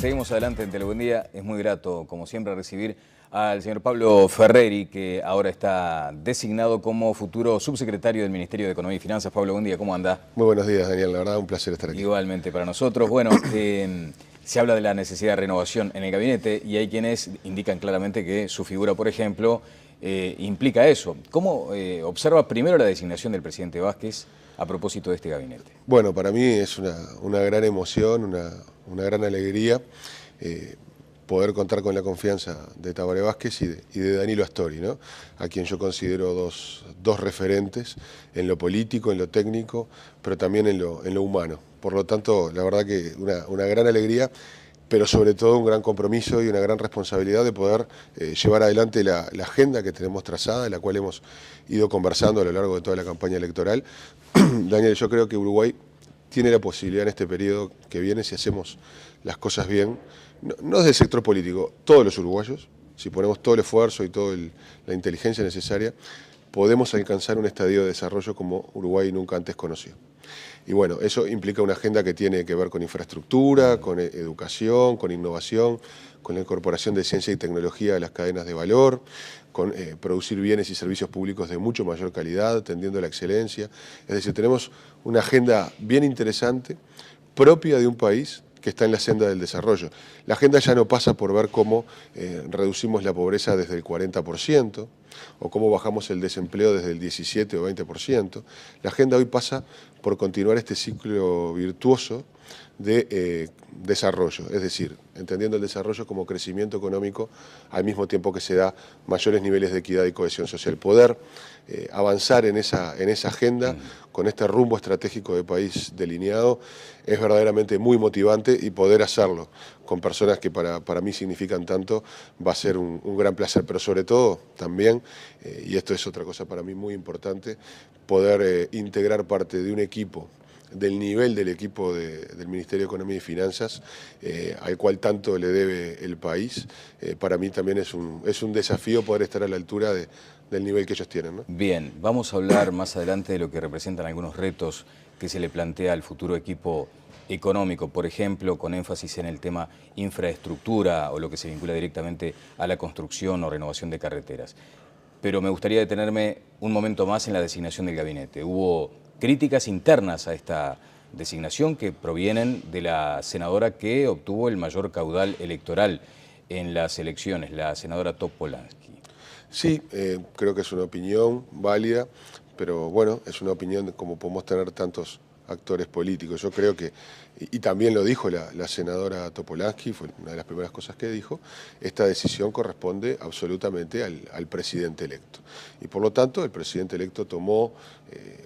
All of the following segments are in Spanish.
Seguimos adelante en Telebuen Día. Es muy grato, como siempre, recibir al señor Pablo Ferreri, que ahora está designado como futuro subsecretario del Ministerio de Economía y Finanzas. Pablo, buen día, ¿cómo anda? Muy buenos días, Daniel. La verdad, un placer estar aquí. Igualmente para nosotros. Bueno, se habla de la necesidad de renovación en el gabinete y hay quienes indican claramente que su figura, por ejemplo, implica eso. ¿Cómo observa primero la designación del presidente Vázquez a propósito de este gabinete? Bueno, para mí es una gran emoción, una gran alegría poder contar con la confianza de Tabaré Vázquez y de Danilo Astori, ¿no? A quien yo considero dos referentes en lo político, en lo técnico, pero también en lo humano. Por lo tanto, la verdad que una gran alegría, pero sobre todo un gran compromiso y una gran responsabilidad de poder llevar adelante la agenda que tenemos trazada, de la cual hemos ido conversando a lo largo de toda la campaña electoral. Daniel, yo creo que Uruguay tiene la posibilidad en este periodo que viene, si hacemos las cosas bien, no desde el sector político, todos los uruguayos, si ponemos todo el esfuerzo y toda la inteligencia necesaria, podemos alcanzar un estadio de desarrollo como Uruguay nunca antes conoció. Y bueno, eso implica una agenda que tiene que ver con infraestructura, con educación, con innovación, con la incorporación de ciencia y tecnología a las cadenas de valor, con producir bienes y servicios públicos de mucho mayor calidad, tendiendo a la excelencia. Es decir, tenemos una agenda bien interesante, propia de un país que está en la senda del desarrollo. La agenda ya no pasa por ver cómo reducimos la pobreza desde el 40% o cómo bajamos el desempleo desde el 17 o 20%. La agenda hoy pasa por continuar este ciclo virtuoso de desarrollo, es decir, entendiendo el desarrollo como crecimiento económico al mismo tiempo que se da mayores niveles de equidad y cohesión social. Poder avanzar en esa agenda con este rumbo estratégico de país delineado es verdaderamente muy motivante, y poder hacerlo con personas que para mí significan tanto va a ser un gran placer, pero sobre todo también, y esto es otra cosa para mí muy importante, poder integrar parte de un equipo del nivel del equipo del Ministerio de Economía y Finanzas, al cual tanto le debe el país. Para mí también es un desafío poder estar a la altura del nivel que ellos tienen, ¿no? Bien, vamos a hablar más adelante de lo que representan algunos retos que se le plantea al futuro equipo económico, por ejemplo, con énfasis en el tema infraestructura o lo que se vincula directamente a la construcción o renovación de carreteras. Pero me gustaría detenerme un momento más en la designación del gabinete. Hubo críticas internas a esta designación que provienen de la senadora que obtuvo el mayor caudal electoral en las elecciones, la senadora Topolansky. Sí, creo que es una opinión válida, pero bueno, es una opinión como podemos tener tantos actores políticos. Yo creo que, y también lo dijo la senadora Topolansky, fue una de las primeras cosas que dijo, esta decisión corresponde absolutamente al presidente electo. Y por lo tanto, el presidente electo tomó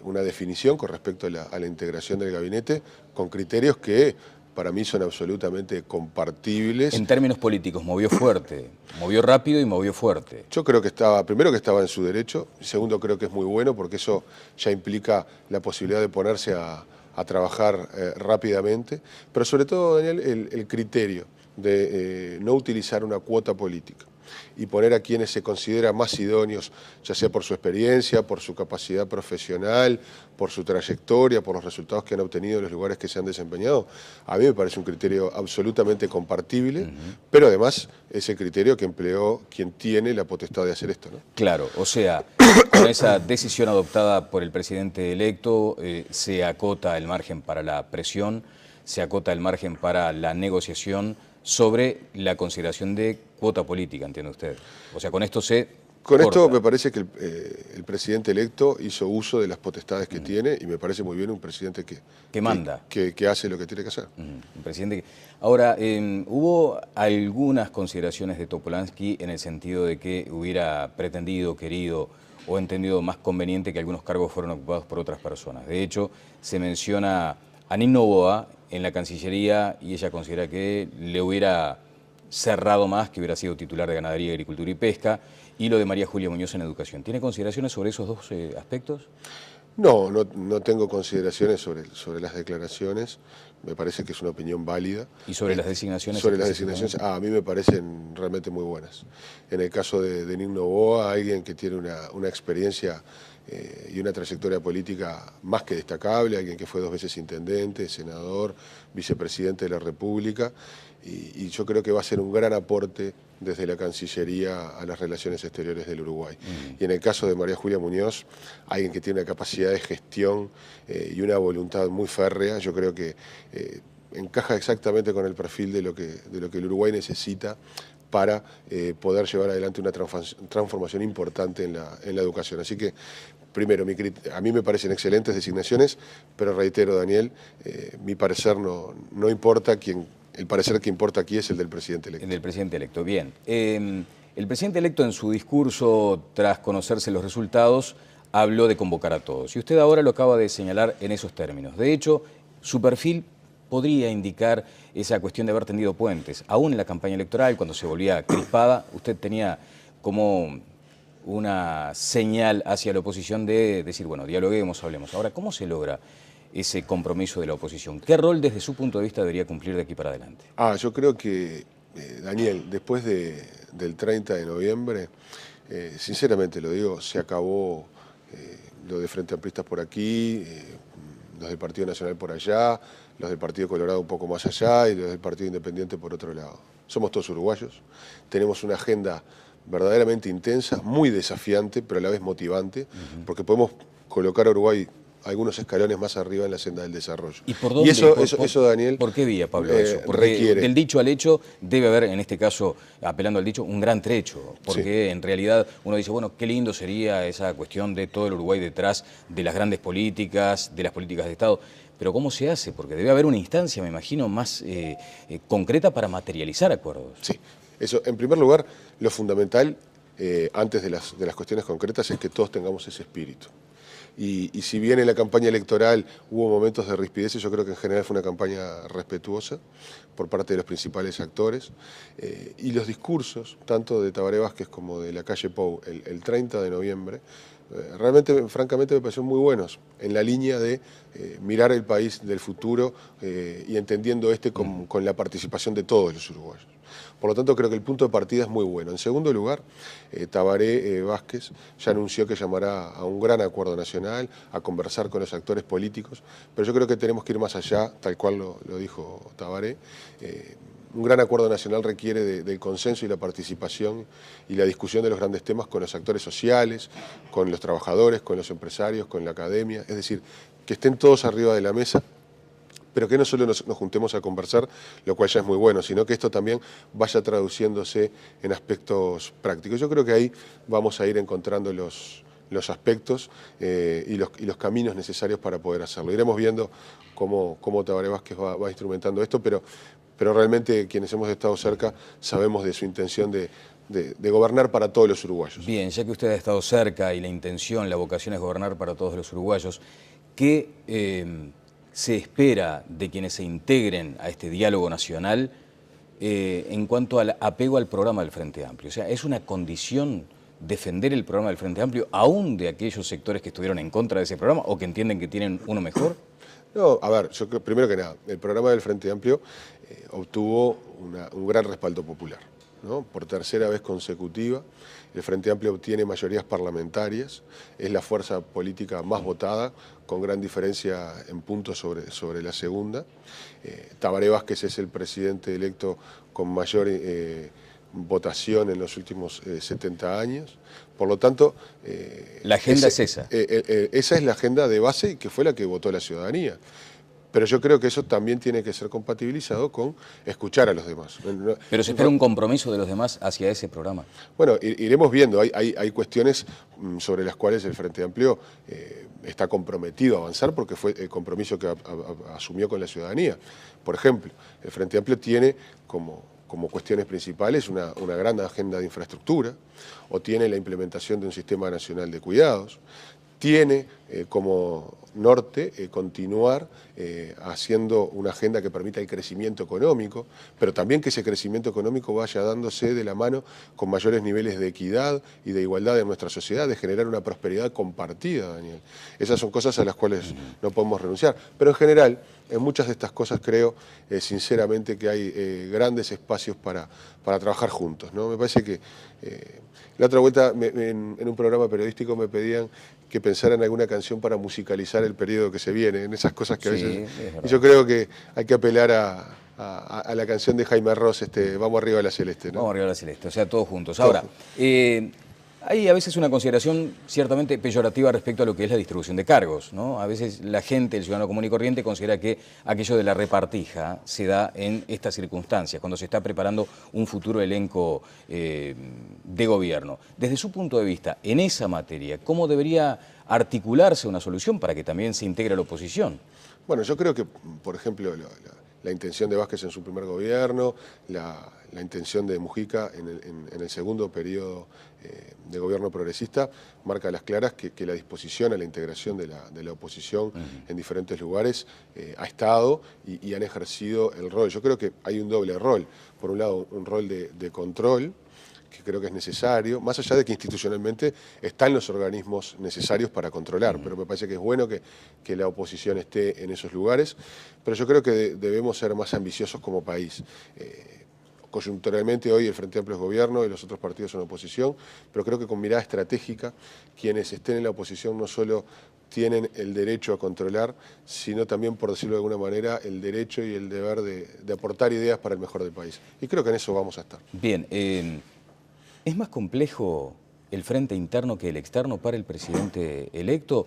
una definición con respecto a la integración del gabinete con criterios que para mí son absolutamente compartibles. En términos políticos, movió fuerte, movió rápido y movió fuerte. Yo creo que primero que estaba en su derecho, y segundo creo que es muy bueno porque eso ya implica la posibilidad de ponerse a trabajar rápidamente, pero sobre todo, Daniel, el criterio de no utilizar una cuota política y poner a quienes se consideran más idóneos, ya sea por su experiencia, por su capacidad profesional, por su trayectoria, por los resultados que han obtenido en los lugares que se han desempeñado. A mí me parece un criterio absolutamente compartible, pero además es el criterio que empleó quien tiene la potestad de hacer esto, ¿no? Claro, o sea, con esa decisión adoptada por el presidente electo se acota el margen para la presión, se acota el margen para la negociación sobre la consideración de cuota política, ¿entiende usted? O sea, con esto Con corta. esto me parece que el presidente electo hizo uso de las potestades que tiene, y me parece muy bien un presidente que manda. Que hace lo que tiene que hacer. Un presidente Ahora, hubo algunas consideraciones de Topolansky en el sentido de que hubiera pretendido, querido o entendido más conveniente que algunos cargos fueron ocupados por otras personas. De hecho, se menciona a Nino Noboa en la Cancillería y ella considera que le hubiera cerrado más, que hubiera sido titular de Ganadería, Agricultura y Pesca, y lo de María Julia Muñoz en Educación. ¿Tiene consideraciones sobre esos dos aspectos? No tengo consideraciones sobre las declaraciones. Me parece que es una opinión válida. ¿Y sobre las designaciones? Sobre las designaciones, a mí me parecen realmente muy buenas. En el caso de Nino Noboa, alguien que tiene una experiencia y una trayectoria política más que destacable, alguien que fue 2 veces intendente, senador, vicepresidente de la República, y yo creo que va a ser un gran aporte desde la Cancillería a las relaciones exteriores del Uruguay. Y en el caso de María Julia Muñoz, alguien que tiene una capacidad de gestión y una voluntad muy férrea, yo creo que encaja exactamente con el perfil de lo que el Uruguay necesita para poder llevar adelante una transformación importante en la educación. Así que, primero, a mí me parecen excelentes designaciones, pero reitero, Daniel, mi parecer no importa el parecer que importa aquí es el del presidente electo. El del presidente electo, bien. El presidente electo en su discurso, tras conocerse los resultados, habló de convocar a todos. Y usted ahora lo acaba de señalar en esos términos. De hecho, su perfil podría indicar esa cuestión de haber tendido puentes. Aún en la campaña electoral, cuando se volvía crispada, usted tenía como una señal hacia la oposición de decir, bueno, dialoguemos, hablemos. Ahora, ¿cómo se logra ese compromiso de la oposición? ¿Qué rol desde su punto de vista debería cumplir de aquí para adelante? Yo creo que, Daniel, después del 30 de noviembre, sinceramente lo digo, se acabó lo de Frente Amplistas por aquí, los del Partido Nacional por allá, los del Partido Colorado un poco más allá y los del Partido Independiente por otro lado. Somos todos uruguayos, tenemos una agenda verdaderamente intensa, muy desafiante, pero a la vez motivante, porque podemos colocar a Uruguay algunos escalones más arriba en la senda del desarrollo. ¿Y por dónde? Eso, Daniel, ¿por qué vía, Pablo, eso? Porque requiere. Del dicho al hecho debe haber, en este caso, apelando al dicho, un gran trecho. Porque en realidad uno dice, bueno, qué lindo sería esa cuestión de todo el Uruguay detrás de las grandes políticas, de las políticas de Estado. Pero ¿cómo se hace? Porque debe haber una instancia, me imagino, más concreta para materializar acuerdos. Sí, eso, en primer lugar, lo fundamental, antes de las cuestiones concretas, es que todos tengamos ese espíritu. Y si bien en la campaña electoral hubo momentos de rispideces, yo creo que en general fue una campaña respetuosa por parte de los principales actores. Y los discursos, tanto de Tabaré Vázquez como de Lacalle Pou, el 30 de noviembre, realmente, francamente, me parecieron muy buenos, en la línea de mirar el país del futuro y entendiendo con la participación de todos los uruguayos. Por lo tanto, creo que el punto de partida es muy bueno. En segundo lugar, Tabaré Vázquez ya anunció que llamará a un gran acuerdo nacional, a conversar con los actores políticos, pero yo creo que tenemos que ir más allá, tal cual lo dijo Tabaré. Un gran acuerdo nacional requiere del consenso y la participación y la discusión de los grandes temas con los actores sociales, con los trabajadores, con los empresarios, con la academia, es decir, que estén todos arriba de la mesa, pero que no solo nos juntemos a conversar, lo cual ya es muy bueno, sino que esto también vaya traduciéndose en aspectos prácticos. Yo creo que ahí vamos a ir encontrando los aspectos y los caminos necesarios para poder hacerlo. Iremos viendo cómo Tabaré Vázquez va instrumentando esto, pero realmente quienes hemos estado cerca sabemos de su intención de gobernar para todos los uruguayos. Bien, ya que usted ha estado cerca y la intención, la vocación es gobernar para todos los uruguayos, ¿qué se espera de quienes se integren a este diálogo nacional en cuanto al apego al programa del Frente Amplio? O sea, ¿es una condición defender el programa del Frente Amplio aún de aquellos sectores que estuvieron en contra de ese programa o que entienden que tienen uno mejor? No, a ver, yo creo, primero que nada, el programa del Frente Amplio obtuvo un gran respaldo popular, ¿no? Por tercera vez consecutiva, el Frente Amplio obtiene mayorías parlamentarias, es la fuerza política más votada, con gran diferencia en puntos sobre la segunda. Tabaré Vázquez es el presidente electo con mayor votación en los últimos 70 años. Por lo tanto... la agenda es esa. Esa es la agenda de base y que fue la que votó la ciudadanía. Pero yo creo que eso también tiene que ser compatibilizado con escuchar a los demás. Pero se espera un compromiso de los demás hacia ese programa. Bueno, iremos viendo. Hay cuestiones sobre las cuales el Frente Amplio está comprometido a avanzar porque fue el compromiso que asumió con la ciudadanía. Por ejemplo, el Frente Amplio tiene como cuestiones principales una gran agenda de infraestructura, o tiene la implementación de un sistema nacional de cuidados, tiene como norte continuar haciendo una agenda que permita el crecimiento económico, pero también que ese crecimiento económico vaya dándose de la mano con mayores niveles de equidad y de igualdad en nuestra sociedad, de generar una prosperidad compartida, Daniel. Esas son cosas a las cuales no podemos renunciar. Pero en general, en muchas de estas cosas creo sinceramente que hay grandes espacios para trabajar juntos, ¿no? Me parece que la otra vuelta en un programa periodístico me pedían que pensara en alguna canción para musicalizar el periodo que se viene, en esas cosas que a veces... Y yo creo que hay que apelar a la canción de Jaime Ross, Vamos arriba a la celeste, ¿no? Vamos arriba a la celeste, o sea, todos juntos. Ahora, hay a veces una consideración ciertamente peyorativa respecto a lo que es la distribución de cargos, ¿no? A veces la gente, el ciudadano común y corriente, considera que aquello de la repartija se da en estas circunstancias, cuando se está preparando un futuro elenco de gobierno. Desde su punto de vista, en esa materia, ¿cómo debería articularse una solución para que también se integre la oposición? Bueno, yo creo que, por ejemplo, la intención de Vázquez en su primer gobierno, la intención de Mujica en el segundo periodo de gobierno progresista, marca a las claras que la disposición a la integración de la oposición en diferentes lugares ha estado y han ejercido el rol. Yo creo que hay un doble rol. Por un lado, un rol de control, que creo que es necesario, más allá de que institucionalmente están los organismos necesarios para controlar, pero me parece que es bueno que la oposición esté en esos lugares, pero yo creo que debemos ser más ambiciosos como país. Coyunturalmente hoy el Frente Amplio es gobierno y los otros partidos son oposición, pero creo que con mirada estratégica quienes estén en la oposición no solo tienen el derecho a controlar, sino también, por decirlo de alguna manera, el derecho y el deber de aportar ideas para el mejor del país. Y creo que en eso vamos a estar. Bien, ¿es más complejo el frente interno que el externo para el presidente electo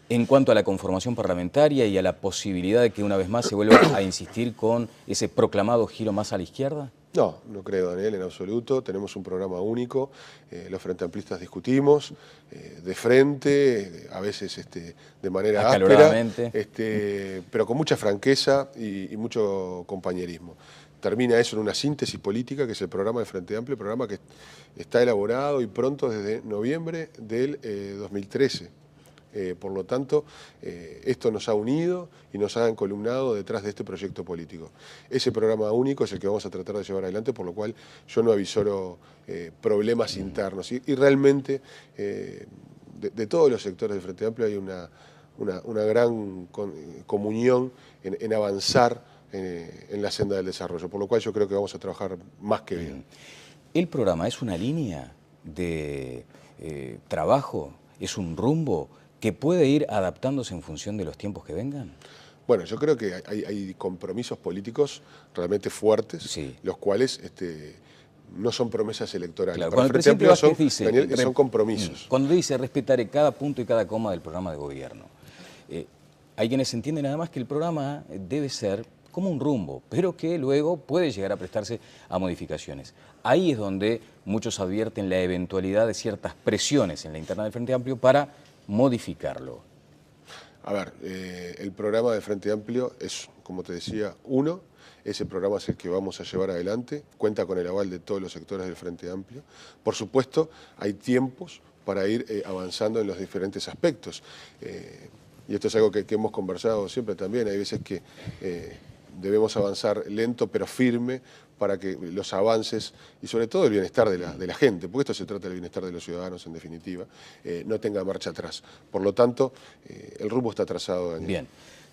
en cuanto a la conformación parlamentaria y a la posibilidad de que una vez más se vuelva a insistir con ese proclamado giro más a la izquierda? No, no creo, Daniel, en absoluto. Tenemos un programa único, los frente amplistas discutimos de frente, a veces de manera áspera, pero con mucha franqueza y mucho compañerismo. Termina eso en una síntesis política, que es el programa del Frente Amplio, programa que está elaborado y pronto desde noviembre del 2013. Por lo tanto, esto nos ha unido y nos ha encolumnado detrás de este proyecto político. Ese programa único es el que vamos a tratar de llevar adelante, por lo cual yo no avisoro problemas internos. Y realmente, de todos los sectores del Frente Amplio hay una gran comunión en avanzar en la senda del desarrollo, por lo cual yo creo que vamos a trabajar más que bien. ¿El programa es una línea de trabajo, es un rumbo que puede ir adaptándose en función de los tiempos que vengan? Bueno, yo creo que hay compromisos políticos realmente fuertes, sí, los cuales no son promesas electorales. Claro, cuando el presidente Vázquez dice, Daniel, son compromisos. Cuando dice respetaré cada punto y cada coma del programa de gobierno, hay quienes entienden nada más que el programa debe ser como un rumbo, pero que luego puede llegar a prestarse a modificaciones. Ahí es donde muchos advierten la eventualidad de ciertas presiones en la interna del Frente Amplio para modificarlo. A ver, el programa del Frente Amplio es, como te decía, uno. Ese programa es el que vamos a llevar adelante, cuenta con el aval de todos los sectores del Frente Amplio. Por supuesto, hay tiempos para ir avanzando en los diferentes aspectos. Y esto es algo que hemos conversado siempre también. Hay veces que debemos avanzar lento pero firme para que los avances y sobre todo el bienestar de la gente, porque esto se trata del bienestar de los ciudadanos en definitiva, no tenga marcha atrás. Por lo tanto, el rumbo está trazado, Daniel. Bien.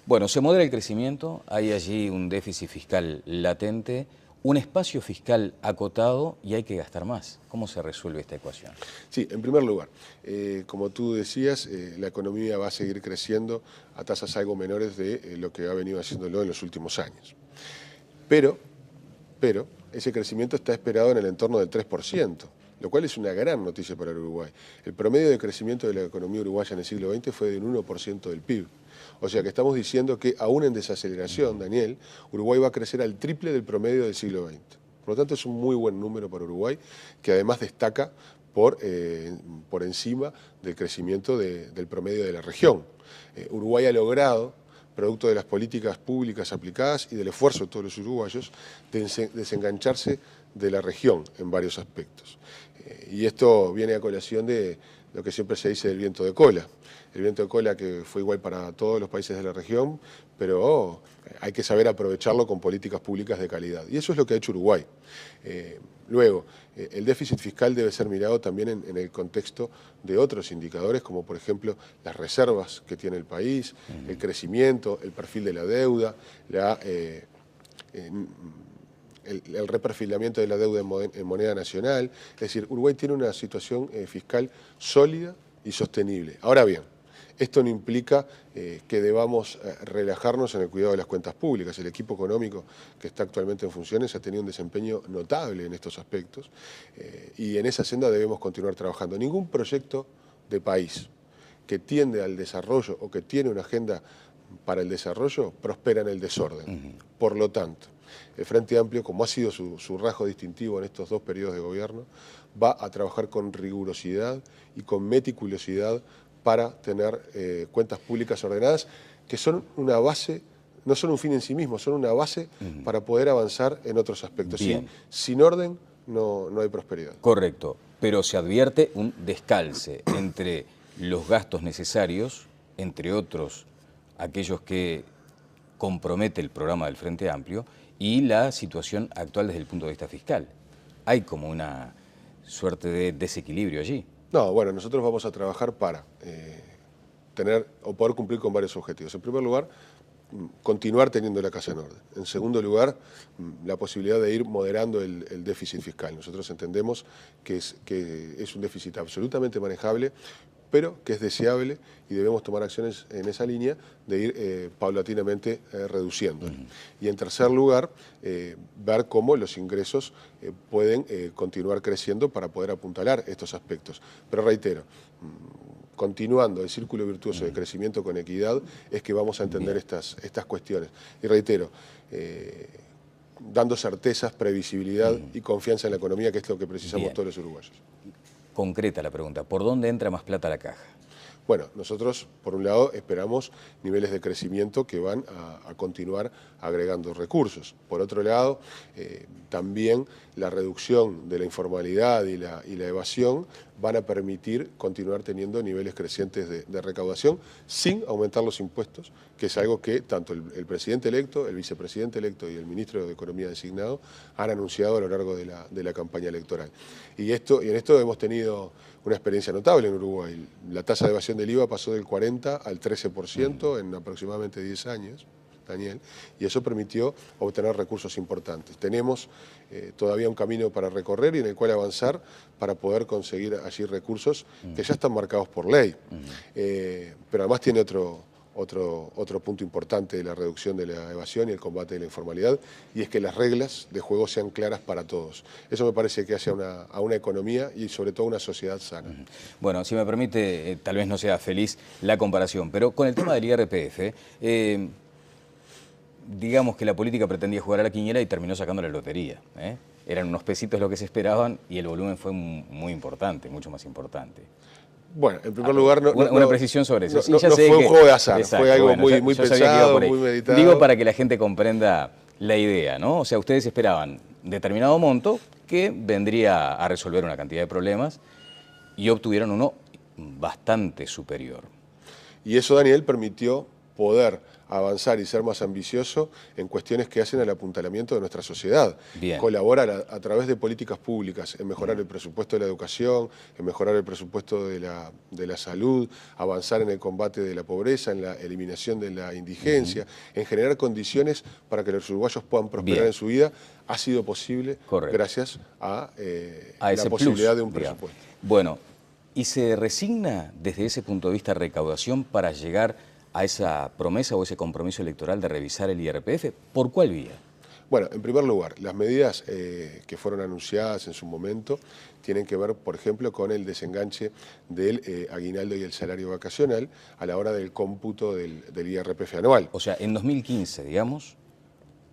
Bueno, se modera el crecimiento, hay allí un déficit fiscal latente, un espacio fiscal acotado y hay que gastar más. ¿Cómo se resuelve esta ecuación? Sí, en primer lugar, como tú decías, la economía va a seguir creciendo a tasas algo menores de lo que ha venido haciéndolo en los últimos años. Pero ese crecimiento está esperado en el entorno del 3%, lo cual es una gran noticia para el Uruguay. El promedio de crecimiento de la economía uruguaya en el siglo XX fue del 1% del PIB. O sea que estamos diciendo que aún en desaceleración, Daniel, Uruguay va a crecer al triple del promedio del siglo XX. Por lo tanto, es un muy buen número para Uruguay, que además destaca por encima del crecimiento del promedio de la región. Uruguay ha logrado, producto de las políticas públicas aplicadas y del esfuerzo de todos los uruguayos, desengancharse de la región en varios aspectos. Y esto viene a colación de lo que siempre se dice del viento de cola. El viento de cola que fue igual para todos los países de la región, pero hay que saber aprovecharlo con políticas públicas de calidad. Y eso es lo que ha hecho Uruguay. Luego, el déficit fiscal debe ser mirado también en el contexto de otros indicadores, como por ejemplo las reservas que tiene el país, el crecimiento, el perfil de la deuda, el reperfilamiento de la deuda en moneda nacional. Es decir, Uruguay tiene una situación fiscal sólida y sostenible. Ahora bien, esto no implica que debamos relajarnos en el cuidado de las cuentas públicas. El equipo económico que está actualmente en funciones ha tenido un desempeño notable en estos aspectos y en esa senda debemos continuar trabajando. Ningún proyecto de país que tiende al desarrollo o que tiene una agenda para el desarrollo prospera en el desorden. Por lo tanto, el Frente Amplio, como ha sido su rasgo distintivo en estos 2 periodos de gobierno, va a trabajar con rigurosidad y con meticulosidad para tener cuentas públicas ordenadas, que son una base, no son un fin en sí mismo, son una base para poder avanzar en otros aspectos. Sin orden no hay prosperidad. Correcto, pero se advierte un descalce entre los gastos necesarios, entre otros aquellos que compromete el programa del Frente Amplio, y la situación actual desde el punto de vista fiscal. Hay como una suerte de desequilibrio allí. No, bueno, nosotros vamos a trabajar para tener o poder cumplir con varios objetivos. En primer lugar, continuar teniendo la casa en orden. En segundo lugar, la posibilidad de ir moderando el déficit fiscal. Nosotros entendemos que es un déficit absolutamente manejable, pero que es deseable y debemos tomar acciones en esa línea de ir paulatinamente reduciendo. Y en tercer lugar, ver cómo los ingresos pueden continuar creciendo para poder apuntalar estos aspectos. Pero reitero, continuando el círculo virtuoso de crecimiento con equidad, es que vamos a entender estas cuestiones. Y reitero, dando certezas, previsibilidad y confianza en la economía, que es lo que precisamos todos los uruguayos. Concreta la pregunta, ¿por dónde entra más plata a la caja? Bueno, nosotros, por un lado, esperamos niveles de crecimiento que van a continuar agregando recursos. Por otro lado, también la reducción de la informalidad y la evasión van a permitir continuar teniendo niveles crecientes de recaudación sin aumentar los impuestos, que es algo que tanto el presidente electo, el vicepresidente electo y el ministro de Economía designado han anunciado a lo largo de la campaña electoral. Y en esto hemos tenido una experiencia notable en Uruguay. La tasa de evasión del IVA pasó del 40 al 13% en aproximadamente 10 años, Daniel, y eso permitió obtener recursos importantes. Tenemos todavía un camino para recorrer y en el cual avanzar para poder conseguir allí recursos que ya están marcados por ley. Pero además tiene otro punto importante de la reducción de la evasión y el combate de la informalidad, y es que las reglas de juego sean claras para todos. Eso me parece que hace a una economía y sobre todo a una sociedad sana. Bueno, si me permite, tal vez no sea feliz la comparación, pero con el tema del IRPF, digamos que la política pretendía jugar a la quiniela y terminó sacando la lotería. Eran unos pesitos lo que se esperaban y el volumen fue muy importante, mucho más importante. Bueno, en primer lugar... Una precisión sobre eso. No fue un juego de azar, fue algo muy pensado, muy meditado. Digo para que la gente comprenda la idea, ¿no? O sea, ustedes esperaban determinado monto que vendría a resolver una cantidad de problemas y obtuvieron uno bastante superior. Y eso, Daniel, permitió poder avanzar y ser más ambicioso en cuestiones que hacen al apuntalamiento de nuestra sociedad. Bien. Colaborar a través de políticas públicas en mejorar el presupuesto de la educación, en mejorar el presupuesto de la salud, avanzar en el combate de la pobreza, en la eliminación de la indigencia, en generar condiciones para que los uruguayos puedan prosperar en su vida, ha sido posible gracias a la posibilidad de un presupuesto. Bueno, ¿y se resigna desde ese punto de vista recaudación para llegar a esa promesa o ese compromiso electoral de revisar el IRPF? ¿Por cuál vía? Bueno, en primer lugar, las medidas que fueron anunciadas en su momento tienen que ver, por ejemplo, con el desenganche del aguinaldo y el salario vacacional a la hora del cómputo del IRPF anual. O sea, en 2015, digamos,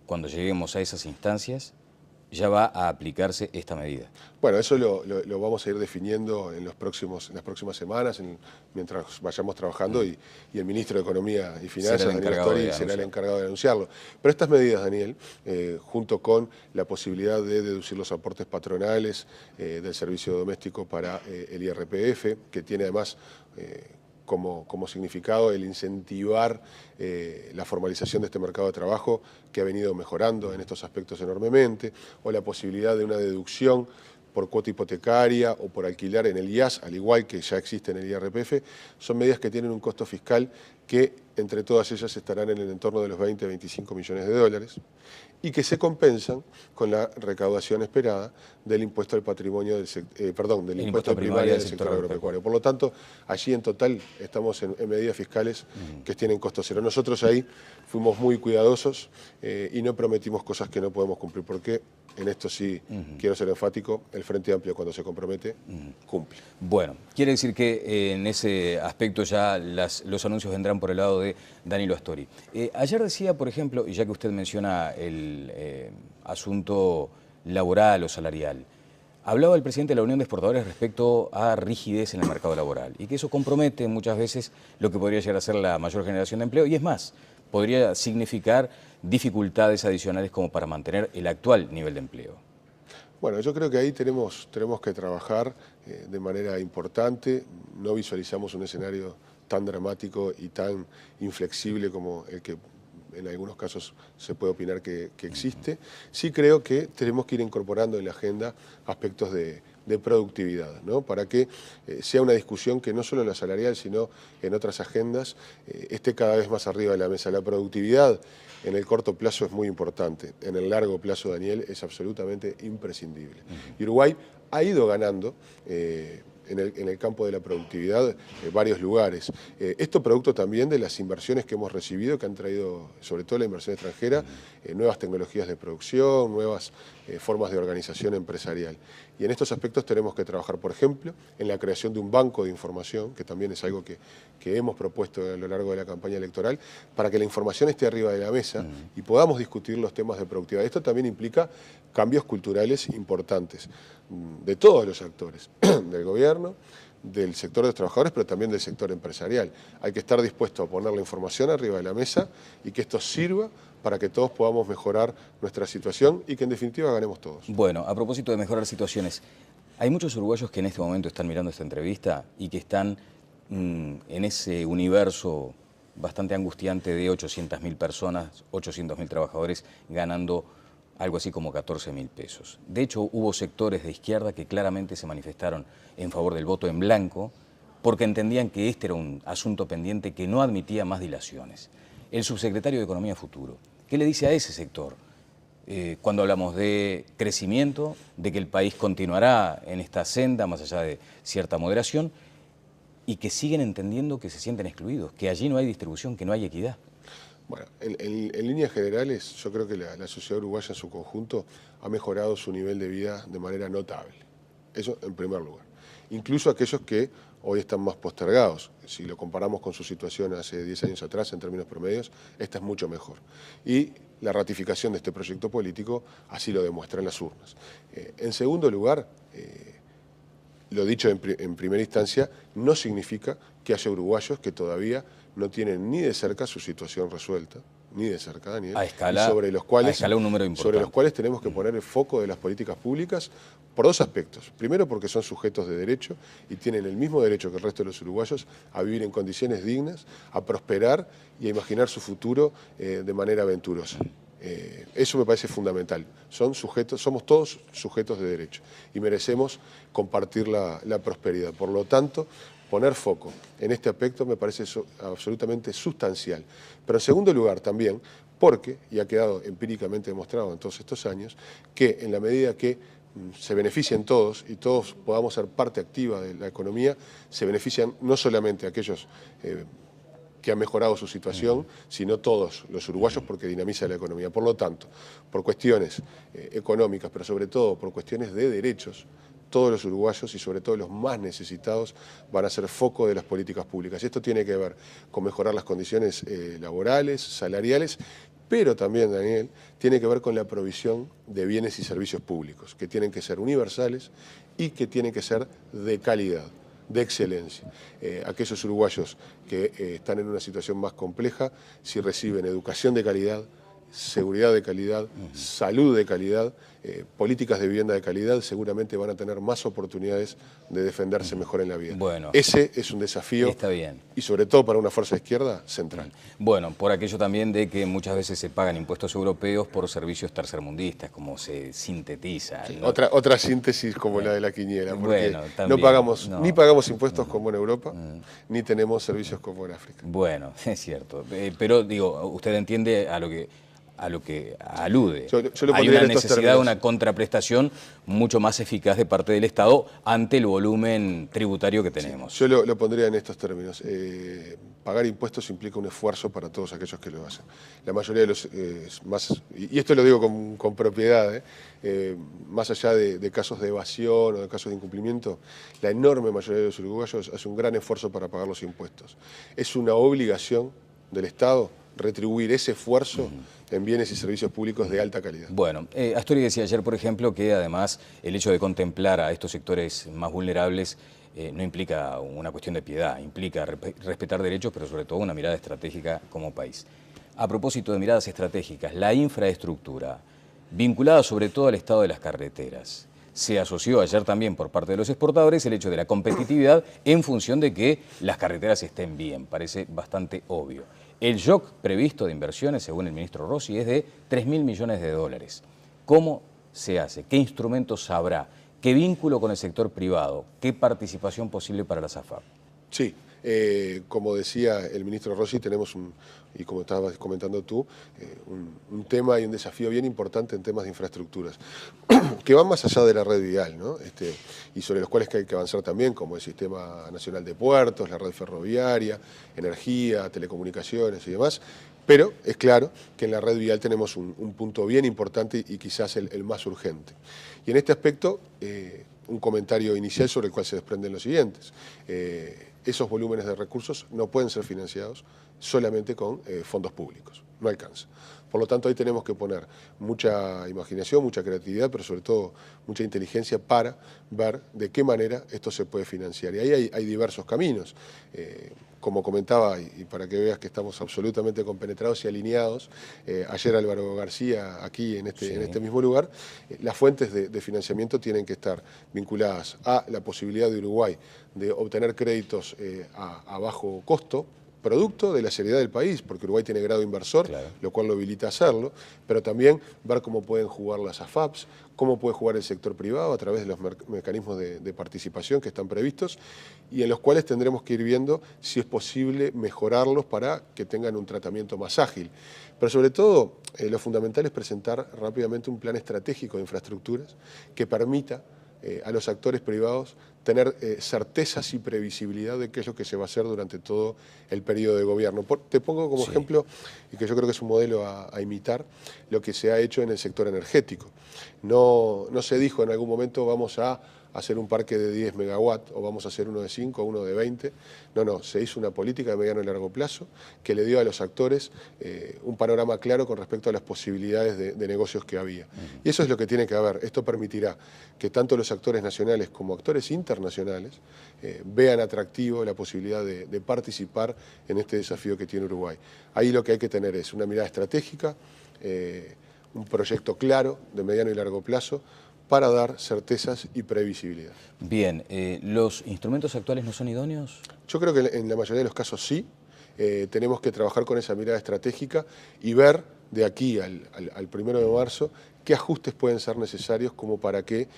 cuando lleguemos a esas instancias, ya va a aplicarse esta medida. Bueno, eso lo vamos a ir definiendo en las próximas semanas, mientras vayamos trabajando, y el ministro de Economía y Finanzas, Daniel Astori, será el encargado de anunciarlo. Pero estas medidas, Daniel, junto con la posibilidad de deducir los aportes patronales del servicio doméstico para el IRPF, que tiene además como significado el incentivar la formalización de este mercado de trabajo, que ha venido mejorando en estos aspectos enormemente, o la posibilidad de una deducción por cuota hipotecaria o por alquilar en el IAS, al igual que ya existe en el IRPF, son medidas que tienen un costo fiscal que entre todas ellas estarán en el entorno de los 20 a 25 millones de dólares y que se compensan con la recaudación esperada del impuesto al patrimonio del impuesto primario del sector agropecuario. Por lo tanto, allí en total estamos en medidas fiscales que tienen costo cero. Nosotros ahí fuimos muy cuidadosos y no prometimos cosas que no podemos cumplir, porque en esto sí quiero ser enfático: el Frente Amplio, cuando se compromete, cumple. Bueno, quiere decir que en ese aspecto ya los anuncios vendrán por el lado de Danilo Astori. Ayer decía, por ejemplo, y ya que usted menciona el asunto laboral o salarial, hablaba el presidente de la Unión de Exportadores respecto a rigidez en el mercado laboral y que eso compromete muchas veces lo que podría llegar a ser la mayor generación de empleo, y es más, podría significar dificultades adicionales como para mantener el actual nivel de empleo. Bueno, yo creo que ahí tenemos que trabajar de manera importante. No visualizamos un escenario tan dramático y tan inflexible como el que en algunos casos se puede opinar que existe. Sí creo que tenemos que ir incorporando en la agenda aspectos de productividad, ¿no? Para que sea una discusión que no solo en la salarial, sino en otras agendas, esté cada vez más arriba de la mesa. La productividad en el corto plazo es muy importante, en el largo plazo, Daniel, es absolutamente imprescindible. Y Uruguay ha ido ganando en el campo de la productividad varios lugares. Esto producto también de las inversiones que hemos recibido, que han traído, sobre todo la inversión extranjera, nuevas tecnologías de producción, nuevas formas de organización empresarial. Y en estos aspectos tenemos que trabajar, por ejemplo, en la creación de un banco de información, que también es algo que hemos propuesto a lo largo de la campaña electoral, para que la información esté arriba de la mesa y podamos discutir los temas de productividad. Esto también implica cambios culturales importantes de todos los actores, del gobierno, del sector de los trabajadores, pero también del sector empresarial. Hay que estar dispuesto a poner la información arriba de la mesa y que esto sirva para que todos podamos mejorar nuestra situación y que en definitiva ganemos todos. Bueno, a propósito de mejorar situaciones, hay muchos uruguayos que en este momento están mirando esta entrevista y que están en ese universo bastante angustiante de 800.000 personas, 800.000 trabajadores ganando algo así como 14.000 pesos. De hecho, hubo sectores de izquierda que claramente se manifestaron en favor del voto en blanco porque entendían que este era un asunto pendiente que no admitía más dilaciones. El subsecretario de Economía Futuro, ¿qué le dice a ese sector cuando hablamos de crecimiento, de que el país continuará en esta senda más allá de cierta moderación, y que siguen entendiendo que se sienten excluidos, que allí no hay distribución, que no hay equidad? Bueno, en líneas generales, yo creo que la sociedad uruguaya en su conjunto ha mejorado su nivel de vida de manera notable. Eso en primer lugar. Incluso aquellos que hoy están más postergados. Si lo comparamos con su situación hace 10 años atrás, en términos promedios, esta es mucho mejor. Y la ratificación de este proyecto político así lo demuestra en las urnas. En segundo lugar, lo dicho en primera instancia, no significa que haya uruguayos que todavía no tienen ni de cerca su situación resuelta, ni de cerca, Daniel, a escala un número importante. Sobre los cuales tenemos que poner el foco de las políticas públicas por dos aspectos. Primero, porque son sujetos de derecho y tienen el mismo derecho que el resto de los uruguayos a vivir en condiciones dignas, a prosperar y a imaginar su futuro de manera aventurosa. Eso me parece fundamental. Somos todos sujetos de derecho y merecemos compartir la prosperidad. Por lo tanto, poner foco en este aspecto me parece absolutamente sustancial. Pero en segundo lugar también, porque, y ha quedado empíricamente demostrado en todos estos años, que en la medida que se beneficien todos y todos podamos ser parte activa de la economía, se benefician no solamente aquellos que han mejorado su situación, sino todos los uruguayos, porque dinamiza la economía. Por lo tanto, por cuestiones económicas, pero sobre todo por cuestiones de derechos, todos los uruguayos y sobre todo los más necesitados van a ser foco de las políticas públicas. Y esto tiene que ver con mejorar las condiciones laborales, salariales, pero también, Daniel, tiene que ver con la provisión de bienes y servicios públicos, que tienen que ser universales y que tienen que ser de calidad, de excelencia. Aquellos uruguayos que están en una situación más compleja, si reciben educación de calidad, seguridad de calidad, salud de calidad, políticas de vivienda de calidad, seguramente van a tener más oportunidades de defenderse mejor en la vida. Bueno, ese es un desafío, está bien, y sobre todo para una fuerza de izquierda, central. Bueno, por aquello también de que muchas veces se pagan impuestos europeos por servicios tercermundistas, como se sintetiza, ¿no? Otra síntesis como la de la quiniela, porque bueno, también, ni pagamos impuestos como en Europa, ni tenemos servicios como en África. Bueno, es cierto, pero digo, usted entiende a lo que alude. Yo lo Hay pondría una en estos necesidad de términos. una contraprestación mucho más eficaz de parte del Estado ante el volumen tributario que tenemos. Yo lo pondría en estos términos. Pagar impuestos implica un esfuerzo para todos aquellos que lo hacen. La mayoría de los y esto lo digo con propiedad, más allá de casos de evasión o de casos de incumplimiento, la enorme mayoría de los uruguayos hace un gran esfuerzo para pagar los impuestos. Es una obligación del Estado retribuir ese esfuerzo en bienes y servicios públicos de alta calidad. Bueno, Astori decía ayer, por ejemplo, que además el hecho de contemplar a estos sectores más vulnerables no implica una cuestión de piedad, implica respetar derechos, pero sobre todo una mirada estratégica como país. A propósito de miradas estratégicas, la infraestructura, vinculada sobre todo al estado de las carreteras, se asoció ayer también por parte de los exportadores el hecho de la competitividad en función de que las carreteras estén bien, parece bastante obvio. El shock previsto de inversiones, según el ministro Rossi, es de 3.000 millones de dólares. ¿Cómo se hace? ¿Qué instrumentos habrá? ¿Qué vínculo con el sector privado? ¿Qué participación posible para las AFAP? Sí, como decía el ministro Rossi, tenemos y como estabas comentando tú, un tema y un desafío bien importante en temas de infraestructuras, que van más allá de la red vial, ¿no? Y sobre los cuales hay que avanzar también, como el Sistema Nacional de Puertos, la red ferroviaria, energía, telecomunicaciones y demás. Pero es claro que en la red vial tenemos un punto bien importante y quizás el más urgente. Y en este aspecto, un comentario inicial sobre el cual se desprenden los siguientes. Esos volúmenes de recursos no pueden ser financiados solamente con fondos públicos, no alcanza. Por lo tanto, ahí tenemos que poner mucha imaginación, mucha creatividad, pero sobre todo mucha inteligencia para ver de qué manera esto se puede financiar. Y ahí hay diversos caminos. Como comentaba, y para que veas que estamos absolutamente compenetrados y alineados, ayer Álvaro García, aquí en este mismo lugar, las fuentes de financiamiento tienen que estar vinculadas a la posibilidad de Uruguay de obtener créditos a bajo costo, producto de la seriedad del país, porque Uruguay tiene grado inversor, claro, lo cual lo habilita a hacerlo, pero también ver cómo pueden jugar las AFAPs, cómo puede jugar el sector privado a través de los mecanismos de participación que están previstos y en los cuales tendremos que ir viendo si es posible mejorarlos para que tengan un tratamiento más ágil. Pero sobre todo, lo fundamental es presentar rápidamente un plan estratégico de infraestructuras que permita a los actores privados tener certezas y previsibilidad de qué es lo que se va a hacer durante todo el periodo de gobierno. Te pongo como ejemplo, y que yo creo que es un modelo a imitar, lo que se ha hecho en el sector energético. No se dijo en algún momento vamos a hacer un parque de 10 megawatts o vamos a hacer uno de 5 o uno de 20. No, se hizo una política de mediano y largo plazo que le dio a los actores un panorama claro con respecto a las posibilidades de negocios que había. Y eso es lo que tiene que haber. Esto permitirá que tanto los actores nacionales como actores internacionales vean atractivo la posibilidad de participar en este desafío que tiene Uruguay. Ahí lo que hay que tener es una mirada estratégica, un proyecto claro de mediano y largo plazo, para dar certezas y previsibilidad. Bien, ¿los instrumentos actuales no son idóneos? Yo creo que en la mayoría de los casos sí. Tenemos que trabajar con esa mirada estratégica y ver de aquí al 1 de marzo qué ajustes pueden ser necesarios como para que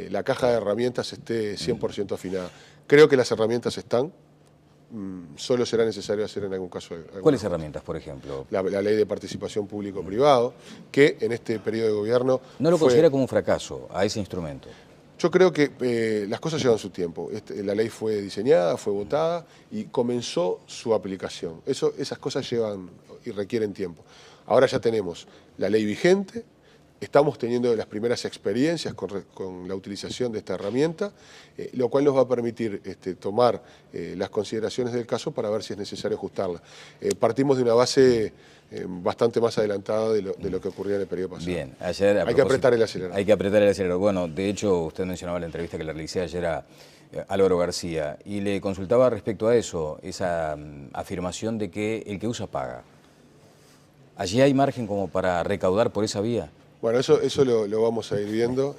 la caja de herramientas esté 100% afinada. Creo que las herramientas están. Solo será necesario hacer en algún caso. ¿Cuáles herramientas, por ejemplo? La ley de participación público-privado, que en este periodo de gobierno... ¿No lo considera como un fracaso a ese instrumento? Yo creo que las cosas llevan su tiempo. La ley fue diseñada, fue votada y comenzó su aplicación. Esas cosas llevan y requieren tiempo. Ahora ya tenemos la ley vigente. Estamos teniendo las primeras experiencias con la utilización de esta herramienta, lo cual nos va a permitir tomar las consideraciones del caso para ver si es necesario ajustarla. Partimos de una base bastante más adelantada de lo que ocurría en el periodo pasado. Bien, ayer... Hay que apretar el acelerador. Hay que apretar el acelerador. Bueno, de hecho, usted mencionaba la entrevista que le realicé ayer a Álvaro García y le consultaba respecto a eso, esa afirmación de que el que usa paga. ¿Allí hay margen como para recaudar por esa vía? Bueno, eso lo vamos a ir viendo.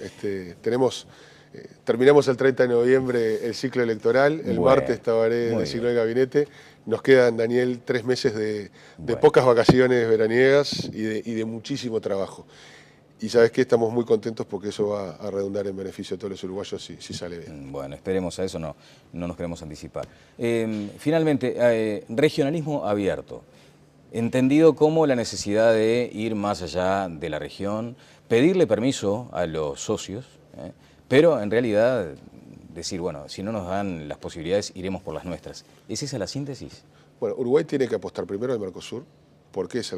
Terminamos el 30 de noviembre el ciclo electoral, el martes Tabaré en el ciclo de gabinete. Nos quedan, Daniel, 3 meses de pocas vacaciones veraniegas y de muchísimo trabajo. Y sabes que estamos muy contentos porque eso va a redundar en beneficio de todos los uruguayos si sale bien. Bueno, esperemos a eso, no nos queremos anticipar. Finalmente, regionalismo abierto. Entendido como la necesidad de ir más allá de la región, pedirle permiso a los socios, pero en realidad decir, bueno, si no nos dan las posibilidades, iremos por las nuestras. ¿Es esa la síntesis? Bueno, Uruguay tiene que apostar primero al Mercosur, porque es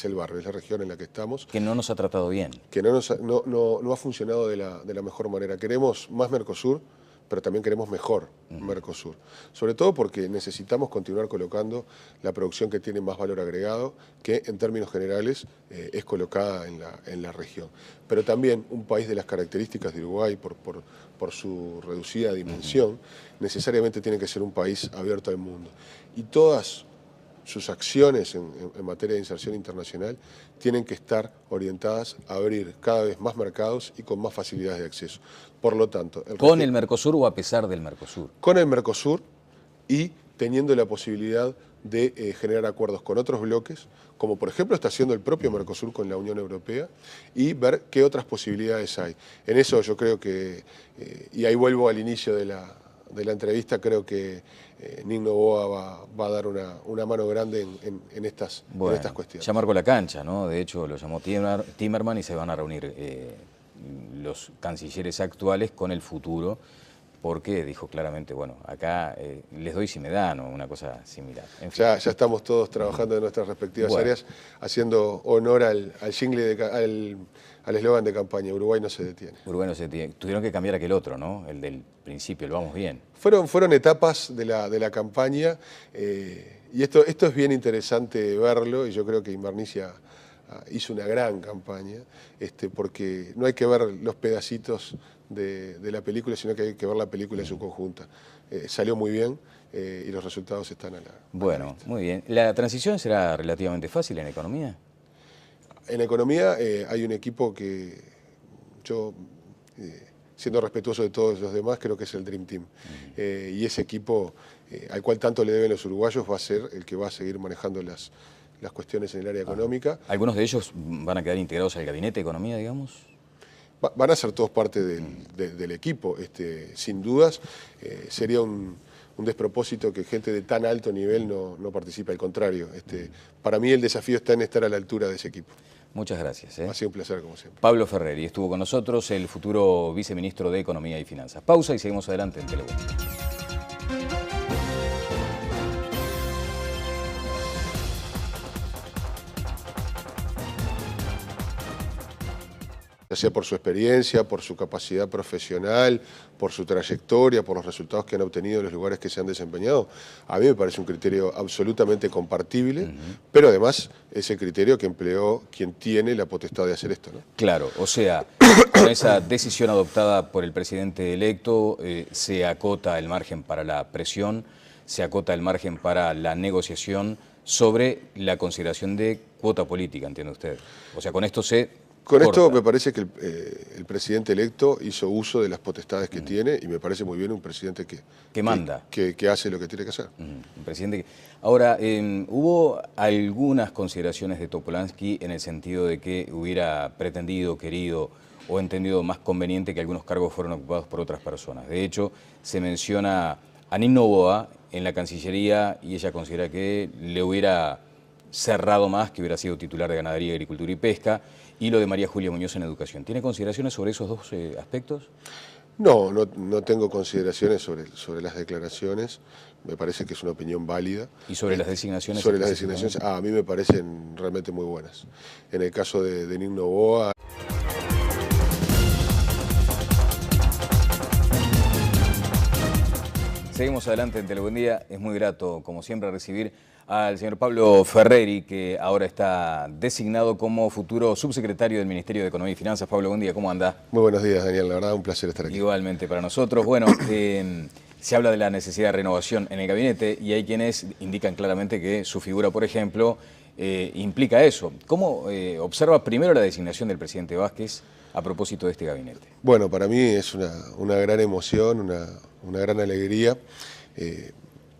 el barrio, es la región en la que estamos. Que no nos ha tratado bien. Que no ha funcionado de la mejor manera. Queremos más Mercosur, pero también queremos mejor Mercosur. Sobre todo porque necesitamos continuar colocando la producción que tiene más valor agregado, que en términos generales es colocada en la región. Pero también un país de las características de Uruguay, por su reducida dimensión, necesariamente tiene que ser un país abierto al mundo. Y todas sus acciones en materia de inserción internacional tienen que estar orientadas a abrir cada vez más mercados y con más facilidades de acceso. Por lo tanto... ¿Con el Mercosur o a pesar del Mercosur? Con el Mercosur y teniendo la posibilidad de generar acuerdos con otros bloques, como por ejemplo está haciendo el propio Mercosur con la Unión Europea, y ver qué otras posibilidades hay. En eso yo creo que, y ahí vuelvo al inicio de la entrevista, creo que Nick Noboa va a dar una mano grande en estas cuestiones. Ya marcó la cancha, ¿no? De hecho, lo llamó Timerman y se van a reunir los cancilleres actuales con el futuro, porque dijo claramente, bueno, acá les doy si me dan, o una cosa similar. En fin. Ya estamos todos trabajando en nuestras respectivas áreas, haciendo honor al jingle, al eslogan de campaña, Uruguay no se detiene. Uruguay no se detiene. Tuvieron que cambiar aquel otro, ¿no? El del principio, el vamos bien. Fueron etapas de la campaña, y esto es bien interesante verlo, y yo creo que Invernicia hizo una gran campaña, porque no hay que ver los pedacitos de la película, sino que hay que ver la película en su conjunta. Salió muy bien y los resultados están a la Bueno, muy bien. ¿La transición será relativamente fácil en economía? En economía hay un equipo que yo, siendo respetuoso de todos los demás, creo que es el Dream Team. Y ese equipo al cual tanto le deben los uruguayos va a ser el que va a seguir manejando las cuestiones en el área económica. ¿Algunos de ellos van a quedar integrados al gabinete de economía, digamos? Van a ser todos parte del equipo. Sin dudas, sería un despropósito que gente de tan alto nivel no participe, al contrario. Para mí el desafío está en estar a la altura de ese equipo. Muchas gracias. Ha sido un placer, como siempre. Pablo Ferreri estuvo con nosotros, el futuro viceministro de Economía y Finanzas. Pausa y seguimos adelante en Telemundo. Ya sea por su experiencia, por su capacidad profesional, por su trayectoria, por los resultados que han obtenido en los lugares que se han desempeñado. A mí me parece un criterio absolutamente compartible, pero además es el criterio que empleó quien tiene la potestad de hacer esto, ¿no? Claro, o sea, con esa decisión adoptada por el presidente electo se acota el margen para la presión, se acota el margen para la negociación sobre la consideración de cuota política, ¿entiende usted? O sea, con esto se... Con esto me parece que el presidente electo hizo uso de las potestades que tiene, y me parece muy bien un presidente que manda, que hace lo que tiene que hacer. Un presidente Ahora, hubo algunas consideraciones de Topolansky en el sentido de que hubiera pretendido, querido o entendido más conveniente que algunos cargos fueron ocupados por otras personas. De hecho, se menciona a Nick Noboa en la Cancillería y ella considera que le hubiera cerrado más, que hubiera sido titular de Ganadería, Agricultura y Pesca, y lo de María Julia Muñoz en Educación. ¿Tiene consideraciones sobre esos dos aspectos? No tengo consideraciones sobre las declaraciones. Me parece que es una opinión válida. ¿Y sobre las designaciones? Sobre las designaciones, a mí me parecen realmente muy buenas. En el caso de Nick Noboa... Seguimos adelante en Telebuen Día. Es muy grato, como siempre, recibir al señor Pablo Ferreri, que ahora está designado como futuro subsecretario del Ministerio de Economía y Finanzas. Pablo, buen día, ¿cómo anda? Muy buenos días, Daniel. La verdad, un placer estar aquí. Igualmente para nosotros. Bueno, se habla de la necesidad de renovación en el gabinete y hay quienes indican claramente que su figura, por ejemplo, implica eso. ¿Cómo observa primero la designación del presidente Vázquez a propósito de este gabinete? Bueno, para mí es una gran emoción, una gran alegría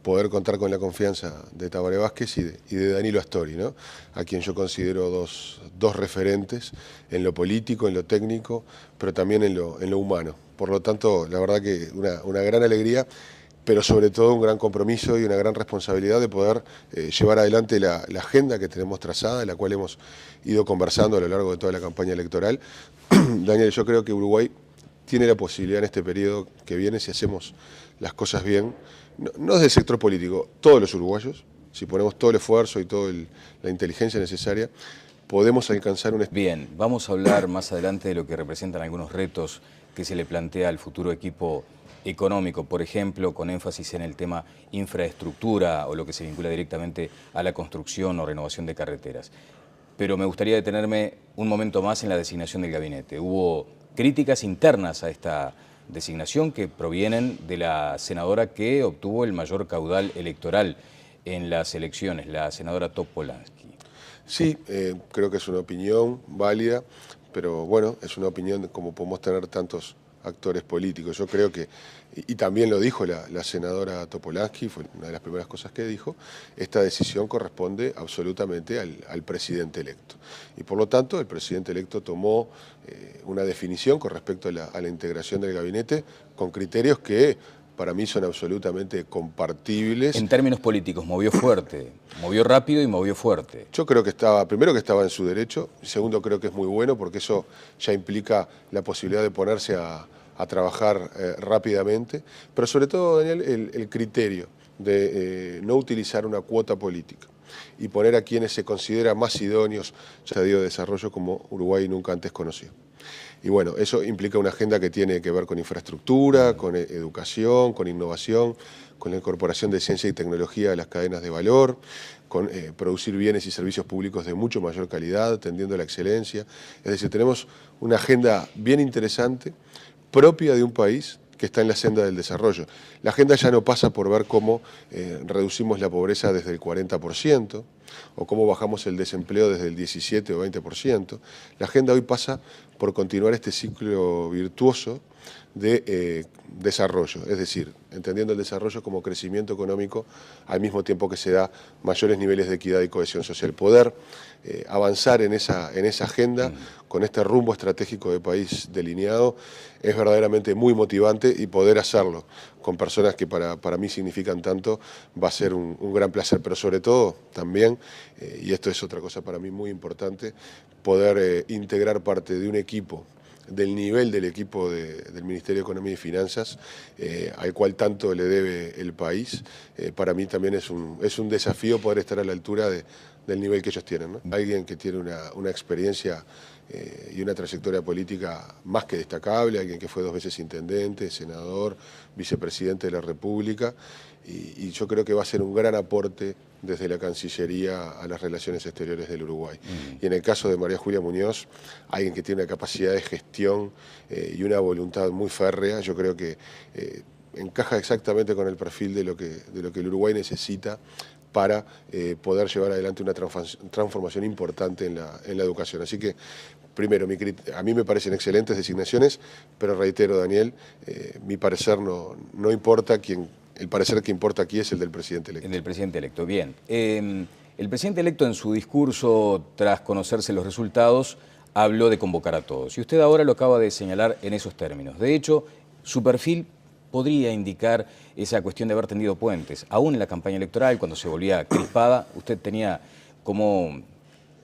poder contar con la confianza de Tabaré Vázquez y de Danilo Astori, ¿no? A quien yo considero dos referentes en lo político, en lo técnico, pero también en lo humano. Por lo tanto, la verdad que una gran alegría, pero sobre todo un gran compromiso y una gran responsabilidad de poder llevar adelante la agenda que tenemos trazada, la cual hemos ido conversando a lo largo de toda la campaña electoral. Daniel, yo creo que Uruguay tiene la posibilidad en este periodo que viene, si hacemos las cosas bien, no desde el sector político, todos los uruguayos, si ponemos todo el esfuerzo y toda la inteligencia necesaria, podemos alcanzar un... Bien, vamos a hablar más adelante de lo que representan algunos retos que se le plantea al futuro equipo económico, por ejemplo, con énfasis en el tema infraestructura o lo que se vincula directamente a la construcción o renovación de carreteras. Pero me gustaría detenerme un momento más en la designación del gabinete. Hubo críticas internas a esta designación que provienen de la senadora que obtuvo el mayor caudal electoral en las elecciones, la senadora Topolansky. Sí, creo que es una opinión válida, pero bueno, es una opinión como podemos tener tantos actores políticos. Yo creo que, y también lo dijo la senadora Topolansky, fue una de las primeras cosas que dijo, esta decisión corresponde absolutamente al presidente electo. Y por lo tanto, el presidente electo tomó una definición con respecto a la integración del gabinete con criterios que para mí son absolutamente compartibles. En términos políticos, movió fuerte, movió rápido y movió fuerte. Yo creo que primero que estaba en su derecho, y segundo creo que es muy bueno porque eso ya implica la posibilidad de ponerse a trabajar rápidamente, pero sobre todo, Daniel, el criterio de no utilizar una cuota política y poner a quienes se consideran más idóneos ya de desarrollo como Uruguay nunca antes conoció. Y bueno, eso implica una agenda que tiene que ver con infraestructura, con educación, con innovación, con la incorporación de ciencia y tecnología a las cadenas de valor, con producir bienes y servicios públicos de mucho mayor calidad, tendiendo a la excelencia. Es decir, tenemos una agenda bien interesante, propia de un país que está en la senda del desarrollo. La agenda ya no pasa por ver cómo reducimos la pobreza desde el 40% o cómo bajamos el desempleo desde el 17 o 20%. La agenda hoy pasa por continuar este ciclo virtuoso de desarrollo, es decir, entendiendo el desarrollo como crecimiento económico al mismo tiempo que se da mayores niveles de equidad y cohesión social. Poder avanzar en esa agenda con este rumbo estratégico de país delineado es verdaderamente muy motivante y poder hacerlo con personas que para mí significan tanto va a ser un gran placer, pero sobre todo también, y esto es otra cosa para mí muy importante, poder integrar parte de un equipo del nivel del equipo del Ministerio de Economía y Finanzas, al cual tanto le debe el país. Para mí también es un desafío poder estar a la altura del nivel que ellos tienen, ¿no? Alguien que tiene una experiencia y una trayectoria política más que destacable, alguien que fue 2 veces intendente, senador, vicepresidente de la República, y yo creo que va a ser un gran aporte desde la Cancillería a las relaciones exteriores del Uruguay. Y en el caso de María Julia Muñoz, alguien que tiene una capacidad de gestión y una voluntad muy férrea, yo creo que encaja exactamente con el perfil de lo que el Uruguay necesita para poder llevar adelante una transformación importante en la educación. Así que, primero, a mí me parecen excelentes designaciones, pero reitero, Daniel, mi parecer no importa el parecer que importa aquí es el del presidente electo. El del presidente electo, bien. El presidente electo en su discurso, tras conocerse los resultados, habló de convocar a todos. Y usted ahora lo acaba de señalar en esos términos. De hecho, su perfil podría indicar esa cuestión de haber tendido puentes. Aún en la campaña electoral, cuando se volvía crispada, usted tenía como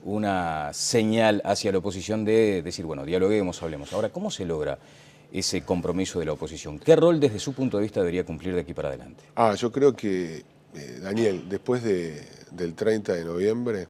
una señal hacia la oposición de decir, bueno, dialoguemos, hablemos. Ahora, ¿cómo se logra ese compromiso de la oposición? ¿Qué rol desde su punto de vista debería cumplir de aquí para adelante? Yo creo que, Daniel, después del 30 de noviembre